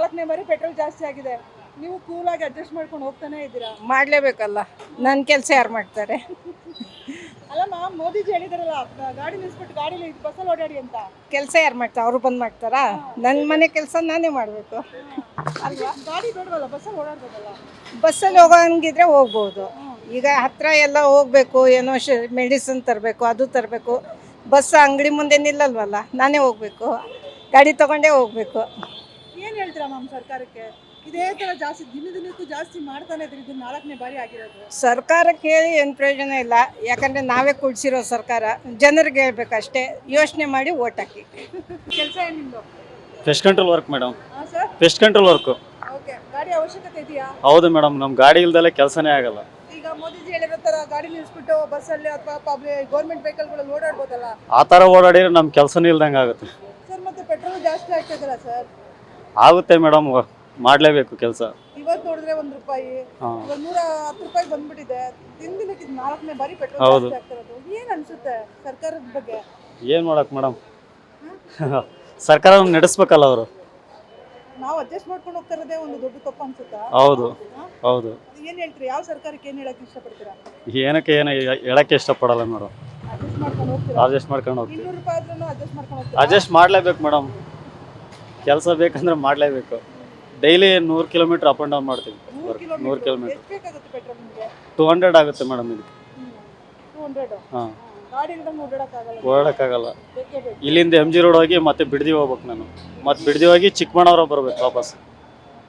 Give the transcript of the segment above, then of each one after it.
4ನೇ ಬಾರಿ ಪೆಟ್ರೋಲ್ ಜಾಸ್ತಿ ಆಗಿದೆ. ನೀವು ಕೂಲ್ ಆಗಿ ಅಡ್ಜಸ್ಟ್ ಮಾಡ್ಕೊಂಡು ಹೋಗ್ತಾನೆ ಇದ್ದೀರಾ? ಮಾಡ್ಲೇಬೇಕಲ್ಲ, ನನ್ನ ಕೆಲಸ ಯಾರು ಮಾಡ್ತಾರೆ? ಅಲ್ಲಮ್ಮ, ಮೋದಿಜಿ ಹೇಳಿದಾರಲ್ಲ ಗಾಡಿ ನಿಲ್ಸ್ಬಿಟ್ಟು ಗಾಡಿಲಿ ಬಸ್ಸಲ್ಲಿ ಓಡಾಡಿ ಅಂತ. ಕೆಲಸ ಯಾರು ಮಾಡ್ತಾರೆ? ಅವರು ಬಂದು ಮಾಡ್ತಾರಾ? ನನ್ನ ಮನೆ ಕೆಲಸ ನಾನೇ ಮಾಡಬೇಕು ಅಲ್ವಾ? ಗಾಡಿ ಬೇಡವಲ್ಲ, ಬಸ್ಸಲ್ಲಿ ಓಡಾಡ್ಬೇಕಲ್ಲ. ಬಸ್ಸಲ್ಲಿ ಹೋಗೋಂಗಿದ್ರೆ ಹೋಗ್ಬೋದು. ಈಗ ಹತ್ರ ಎಲ್ಲ ಹೋಗ್ಬೇಕು, ಏನೋ ಮೆಡಿಸಿನ್ ತರಬೇಕು, ಅದು ತರಬೇಕು. ಬಸ್ ಅಂಗಡಿ ಮುಂದೆ ನಿಲ್ಲಲ್ವಲ್ಲ, ನಾನೇ ಹೋಗ್ಬೇಕು, ಗಾಡಿ ತಗೊಂಡೇ ಹೋಗ್ಬೇಕು. ಏನು ಹೇಳ್ತೀರಾ ಮ್ಯಾಮ್ ಸರ್ಕಾರಕ್ಕೆ? ಇದೇ ಥರ ಜಾಸ್ತಿ ದಿನಕ್ಕೂ ಜಾಸ್ತಿ ಮಾಡ್ತಾನೆ ಇದ್ರಿ. ಇದು 4ನೇ ಬಾರಿ ಆಗಿರೋದು. ಸರ್ಕಾರಕ್ಕೆ ಹೇಳಿ ಏನು ಪ್ರಯೋಜನ ಇಲ್ಲ, ಯಾಕಂದರೆ ನಾವೇ ಕುಡಿಸಿರೋ ಸರ್ಕಾರ. ಜನರಿಗೆ ಹೇಳ್ಬೇಕಷ್ಟೇ, ಯೋಚನೆ ಮಾಡಿ ಓಟ್ ಹಾಕಿ. ಕೆಲಸ ಏನು ನಿಮ್ಮದು? Pest control work madam. ಹಾಂ sir. Pest control work. Okay. ಗಾಡಿ ಅವಶ್ಯಕತೆ ಇದೆಯಾ? ಹೌದು ಮೇಡಮ್, ನಮ್ಮ ಗಾಡಿ ಇಲ್ದಲೆ ಕೆಲಸನೇ ಆಗಲ್ಲ. ಈಗ ಮೋದಿಜಿ ಹೇಳಿರೋ ಥರ ಗಾಡಿ ನಿಲ್ಲಿಸ್ಬಿಟ್ಟು ಬಸ್ಸಲ್ಲಿ ಅಥವಾ ಗೌರ್ಮೆಂಟ್ ವೆಹಿಕಲ್ಗಳಲ್ಲಿ ಓಡಾಡ್ಬೋದಲ್ಲ? ಆ ಥರ ಓಡಾಡಿದ್ರೆ ನಮ್ಮ ಕೆಲಸನೇ ಇಲ್ದಂಗೆ ಆಗುತ್ತೆ ಸರ್. ಮತ್ತೆ ಪೆಟ್ರೋಲ್ ಜಾಸ್ತಿ ಆಗ್ತದಲ್ಲ ಸರ್? ಆಗುತ್ತೆ ಮೇಡಮ್, ಮಾಡಲೇಬೇಕು ಕೆಲಸ. ಇವತ್ತು ನೋಡಿದ್ರೆ 1 ರೂಪಾಯಿ, ಇವಾಗ 110 ರೂಪಾಯಿ ಬಂದ್ಬಿಟ್ಟಿದೆ. ದಿನಕ್ಕೆ 4ನೇ ಬಾರಿ ಪೆಟ್ರೋಲ್ ಜಾಸ್ತಿ ಆಗ್ತಿರೋದು. ಏನು ಅನ್ಸುತ್ತೆ ಸರ್ಕಾರದ ಬಗ್ಗೆ? ಏನು ಮಾಡಕ್ ಮೇಡಮ್, ಸರ್ಕಾರ ನಡೆಸ್ಬೇಕಲ್ಲ ಅವರು. ನಾವು ಅಡ್ಜಸ್ಟ್ ಮಾಡ್ಕೊಂಡು ಹೋಗ್ತಾ ಇರೋದೇ ಒಂದು ದೊಡ್ಡ ತಪ್ಪು ಅನ್ಸುತ್ತಾ? ಹೌದು ಹೌದು. ಏನು ಹೇಳ್ತೀರಿ? ಯಾವ ಸರ್ಕಾರಕ್ಕೆ ಏನು ಹೇಳಕ್ಕೆ ಇಷ್ಟಪಡ್ತೀರಾ? ಏನಕ್ಕೆ ಏನು ಹೇಳಕ್ಕೆ ಇಷ್ಟಪಡಲ್ಲ ಮೇಡಮ್. ಅಡ್ಜಸ್ಟ್ ಮಾಡ್ಕೊಂಡು ಹೋಗ್ತೀರಾ? ಅಡ್ಜಸ್ಟ್ ಮಾಡ್ಕೊಂಡು ಹೋಗ್ತೀವಿ. 200 ರೂಪಾಯಿ ಆದ್ರೂ ಅಡ್ಜಸ್ಟ್ ಮಾಡ್ಕೊಂಡು ಹೋಗ್ತೀರಾ? ಅಡ್ಜಸ್ಟ್ ಮಾಡಲೇಬೇಕು ಮೇಡಮ್, ಕೆಲಸ ಬೇಕಂದ್ರೆ ಮಾಡಲೇಬೇಕು. Daily 100 kilometre up and down ಮಾಡ್ತೀವಿ. 100 ಕಿಲೋಮೀಟರ್ ಎಷ್ಟು ಬೇಕಾಗುತ್ತೆ ಪೆಟ್ರೋಲ್ ನಿಮಗೆ? 200 ಆಗುತ್ತೆ ಮೇಡಮ್ ಇದಕ್ಕೆ. 200. ಹಾಂ, ಗಾಡಿ ಇಲ್ದಂಗೆ ಓಡಾಡಕ್ಕಾಗಲ್ಲ. ಓಡಾಡಕ್ಕಾಗಲ್ಲ. ಬೇಕೇ ಬೇಕು. ಇಲ್ಲಿಂದ MG ರೋಡ್ ಹೋಗಿ ಮತ್ತೆ ಬಿಡದಿ ಹೋಗ್ಬೇಕು ನಾನು, ಮತ್ತೆ ಬಿಡದಿ ಹೋಗಿ ಚಿಕ್ಕಮಣ್ಣವ್ರ ಬರ್ಬೇಕು ವಾಪಸ್.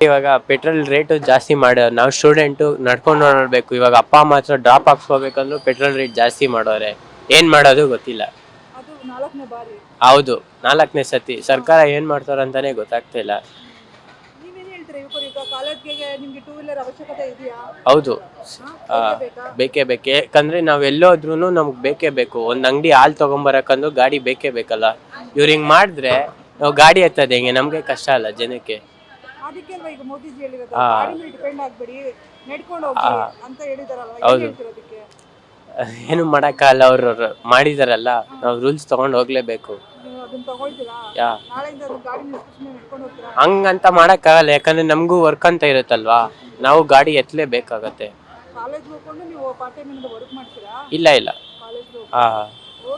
ಇವಾಗ ಪೆಟ್ರೋಲ್ ರೇಟು ಜಾಸ್ತಿ ಮಾಡೋರು, ನಾವು ಸ್ಟೂಡೆಂಟು ನಡ್ಕೊಂಡು ಓಡಾಡಬೇಕು. ಇವಾಗ ಅಪ್ಪ ಅಮ್ಮ ಹತ್ರ ಡ್ರಾಪ್ ಹಾಕ್ಸ್ಕೋಬೇಕಂದ್ರೂ ಪೆಟ್ರೋಲ್ ರೇಟ್ ಜಾಸ್ತಿ ಮಾಡೋರೆ. ಏನು ಮಾಡೋದು ಗೊತ್ತಿಲ್ಲ. ಅದು 4ನೇ ಬಾರಿ. ಹೌದು, 4ನೇ ಸತಿ. ಸರ್ಕಾರ ಏನು ಮಾಡ್ತಾರೆ ಅಂತಲೇ ಗೊತ್ತಾಗ್ತಿಲ್ಲ. ನೀವೇನು ಹೇಳ್ತೀರಾ? ಈಗ ಕಾಲೇಜ್ಗೆ ನಿಮಗೆ 2 ವೀಲರ್ ಅವಶ್ಯಕತೆ ಇದೆಯಾ? ಹೌದು, ಬೇಕೇ ಬೇಕು. ಯಾಕಂದರೆ ನಾವು ಎಲ್ಲೋದ್ರೂ ನಮ್ಗೆ ಬೇಕೇ ಬೇಕು. ಒಂದು ಅಂಗಡಿ ಹಾಲು ತೊಗೊಂಬರಕ್ಕಂದು ಗಾಡಿ ಬೇಕೇ ಬೇಕಲ್ಲ. ಇವ್ರು ಹಿಂಗೆ ಮಾಡಿದ್ರೆ ನಾವು ಗಾಡಿ ಎತ್ತೋದು ಹೆಂಗೆ? ನಮಗೆ ಕಷ್ಟ ಅಲ್ಲ ಜನಕ್ಕೆ. ಅದಕ್ಕೆ ಅಲ್ವಾ ಈಗ ಮೋದಿಜಿ ಹೇಳಿರೋದು ಗಾಡಿ ಮೇಲೆ ಡಿಪೆಂಡ್ ಆಗಬೇಡಿ, ನಡ್ಕೊಂಡು ಹೋಗಿ ಅಂತ ಹೇಳಿದಾರಲ್ಲ. ಏನು ಹೇಳ್ತೀರಾ ಅದಕ್ಕೆ? ಏನು ಮಾಡೋಕ್ಕಾಗಲ್ಲ, ಅವ್ರು ಮಾಡಿದಾರಲ್ಲ, ನಾವು ರೂಲ್ಸ್ ತೊಗೊಂಡು ಹೋಗ್ಲೇಬೇಕು. ನೀವು ಅದನ್ನ ತಗೊಳ್ತೀರಾ? ನಾಳೆಯಿಂದ ಅದು ಗಾಡಿ ನಿಲ್ಸ್ಕೊಂಡು ನಡ್ಕೊಂಡು ಹೋಗ್ತೀರಾ? ಹಂಗಂತ ಮಾಡೋಕ್ಕಾಗಲ್ಲ, ಯಾಕಂದರೆ ನಮಗೂ ವರ್ಕ್ ಅಂತ ಇರುತ್ತಲ್ವಾ, ನಾವು ಗಾಡಿ ಎತ್ತಲೇಬೇಕಾಗತ್ತೆ. ಕಾಲೇಜ್ಗೆ ಹೋಗ್ಕೊಂಡು ನೀವು ಪಾರ್ಟ್ ಟೈಮ್ ವರ್ಕ್ ಮಾಡ್ತೀರಾ? ಇಲ್ಲ ಕಾಲೇಜ್ಗೆ ಹಾಂ